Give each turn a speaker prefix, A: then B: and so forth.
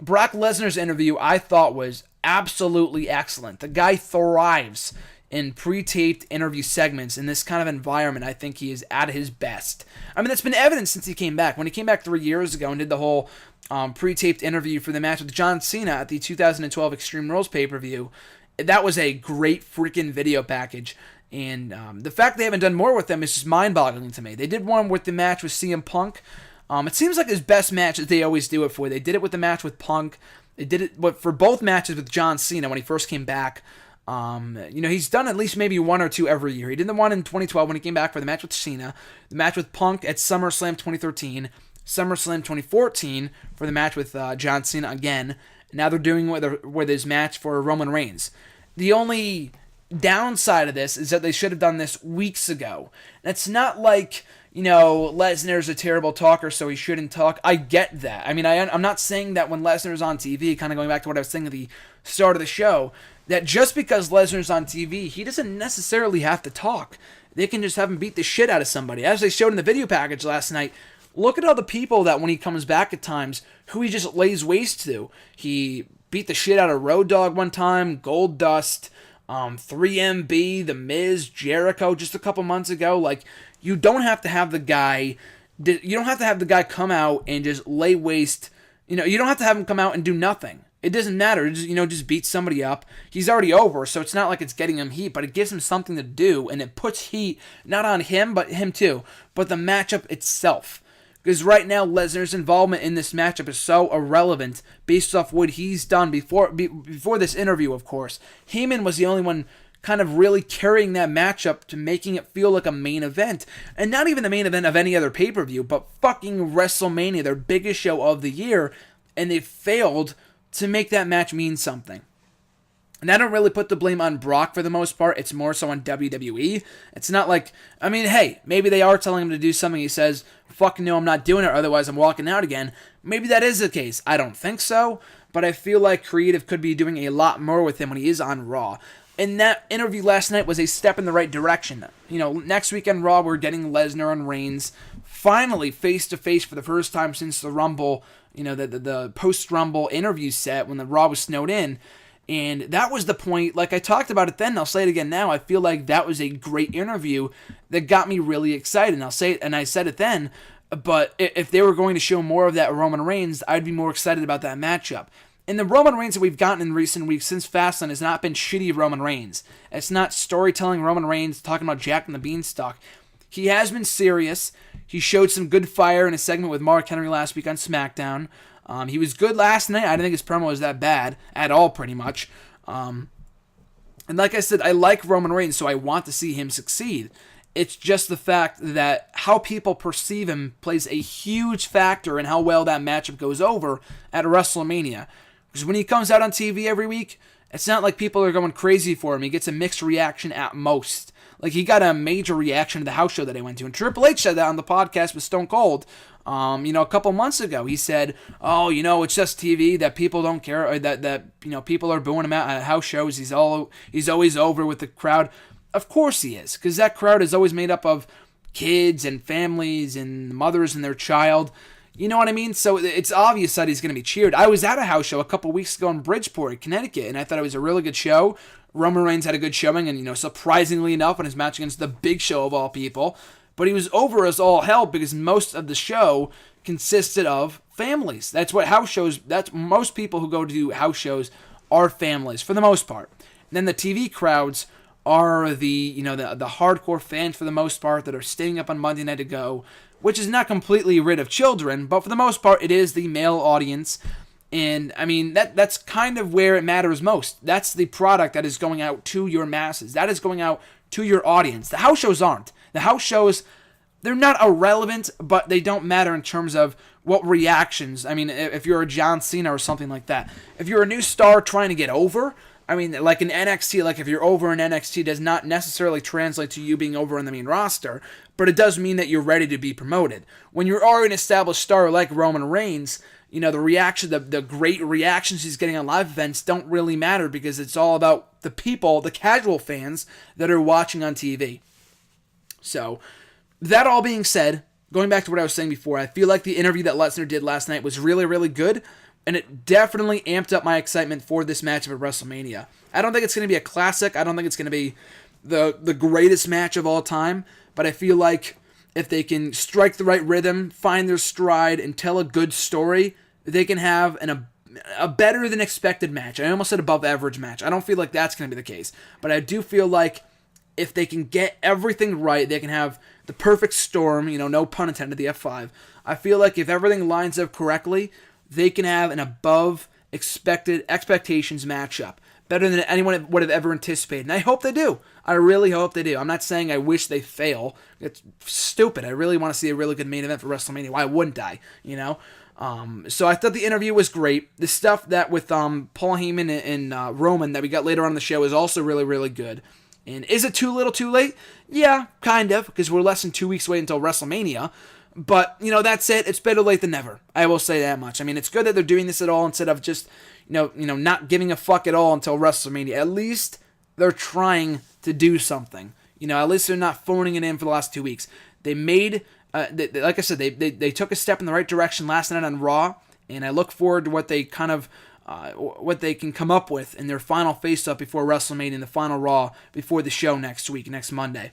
A: Brock Lesnar's interview I thought was absolutely excellent. The guy thrives in pre-taped interview segments in this kind of environment. I think he is at his best. I mean, that's been evident since he came back. When he came back 3 years ago and did the whole pre-taped interview for the match with John Cena at the 2012 Extreme Rules pay-per-view, that was a great freaking video package. And the fact they haven't done more with them is just mind-boggling to me. They did one with the match with CM Punk. It seems like his best match that they always do it for. They did it with the match with Punk. They did it for both matches with John Cena when he first came back. He's done at least maybe one or two every year. He did the one in 2012 when he came back for the match with Cena, the match with Punk at SummerSlam 2013, SummerSlam 2014 for the match with John Cena again. Now they're doing with his match for Roman Reigns. The only downside of this is that they should have done this weeks ago. And it's not like, Lesnar's a terrible talker, so he shouldn't talk. I get that. I mean, I'm not saying that when Lesnar's on TV, kind of going back to what I was saying at the start of the show, that just because Lesnar's on TV, he doesn't necessarily have to talk. They can just have him beat the shit out of somebody. As they showed in the video package last night, look at all the people that when he comes back at times, who he just lays waste to. He beat the shit out of Road Dogg one time, Gold Dust, 3MB, The Miz, Jericho just a couple months ago. Like, you don't have to have the guy come out and just lay waste. You don't have to have him come out and do nothing. It doesn't matter. Just beat somebody up. He's already over, so it's not like it's getting him heat, but it gives him something to do, and it puts heat not on him, but him too, but the matchup itself. Because right now, Lesnar's involvement in this matchup is so irrelevant based off what he's done before this interview, of course. Heyman was the only one kind of really carrying that matchup to making it feel like a main event. And not even the main event of any other pay-per-view, but fucking WrestleMania, their biggest show of the year, and they failed to make that match mean something. And I don't really put the blame on Brock for the most part. It's more so on WWE. It's not like, hey, maybe they are telling him to do something. He says, fuck no, I'm not doing it, otherwise I'm walking out again. Maybe that is the case. I don't think so, but I feel like creative could be doing a lot more with him when he is on Raw. And that interview last night was a step in the right direction. Next week on Raw, we're getting Lesnar and Reigns finally face-to-face for the first time since the Rumble, the post-Rumble interview set when the Raw was snowed in. And that was the point, like I talked about it then, I'll say it again now, I feel like that was a great interview that got me really excited. And I said it then, but if they were going to show more of that Roman Reigns, I'd be more excited about that matchup. And the Roman Reigns that we've gotten in recent weeks since Fastlane has not been shitty Roman Reigns. It's not storytelling Roman Reigns talking about Jack and the Beanstalk. He has been serious. He showed some good fire in a segment with Mark Henry last week on SmackDown. He was good last night. I didn't think his promo was that bad at all, pretty much. And like I said, I like Roman Reigns, so I want to see him succeed. It's just the fact that how people perceive him plays a huge factor in how well that matchup goes over at WrestleMania. Because when he comes out on TV every week, it's not like people are going crazy for him. He gets a mixed reaction at most. Like, he got a major reaction to the house show that I went to. And Triple H said that on the podcast with Stone Cold. A couple months ago, he said, it's just TV, that people don't care, or that people are booing him out at house shows. He's always over with the crowd. Of course he is, because that crowd is always made up of kids and families and mothers and their child. You know what I mean? So it's obvious that he's going to be cheered. I was at a house show a couple weeks ago in Bridgeport, Connecticut, and I thought it was a really good show. Roman Reigns had a good showing, and surprisingly enough, in his match against the Big Show of all people. But he was over as all hell because most of the show consisted of families. That's most people who go to house shows are families for the most part. And then the TV crowds are the hardcore fans for the most part that are staying up on Monday night to go, which is not completely rid of children, but for the most part it is the male audience. And that's kind of where it matters most. That's the product that is going out to your masses. That is going out to your audience. The house shows aren't. The house shows, they're not irrelevant, but they don't matter in terms of what reactions. If you're a John Cena or something like that. If you're a new star trying to get over, like in NXT, like if you're over in NXT, does not necessarily translate to you being over in the main roster, but it does mean that you're ready to be promoted. When you're already an established star like Roman Reigns, the reaction, the great reactions he's getting on live events don't really matter because it's all about the people, the casual fans that are watching on TV. So, that all being said, going back to what I was saying before, I feel like the interview that Lesnar did last night was really, really good, and it definitely amped up my excitement for this matchup at WrestleMania. I don't think it's going to be a classic. I don't think it's going to be the greatest match of all time, but I feel like if they can strike the right rhythm, find their stride, and tell a good story, they can have a better than expected match. I almost said above average match. I don't feel like that's going to be the case, but I do feel like if they can get everything right, they can have the perfect storm, no pun intended, the F5. I feel like if everything lines up correctly, they can have an above expectations matchup. Better than anyone would have ever anticipated. And I hope they do. I really hope they do. I'm not saying I wish they fail. It's stupid. I really want to see a really good main event for WrestleMania. Why wouldn't I? So I thought the interview was great. The stuff that with Paul Heyman and Roman that we got later on in the show is also really, really good. And is it too little too late? Yeah, kind of, because we're less than 2 weeks away until WrestleMania. But, that's it. It's better late than never. I will say that much. I mean, it's good that they're doing this at all instead of just, not giving a fuck at all until WrestleMania. At least they're trying to do something. At least they're not phoning it in for the last 2 weeks. They made, like I said, they took a step in the right direction last night on Raw, and I look forward to what they what they can come up with in their final face-up before WrestleMania and the final Raw before the show next week, next Monday.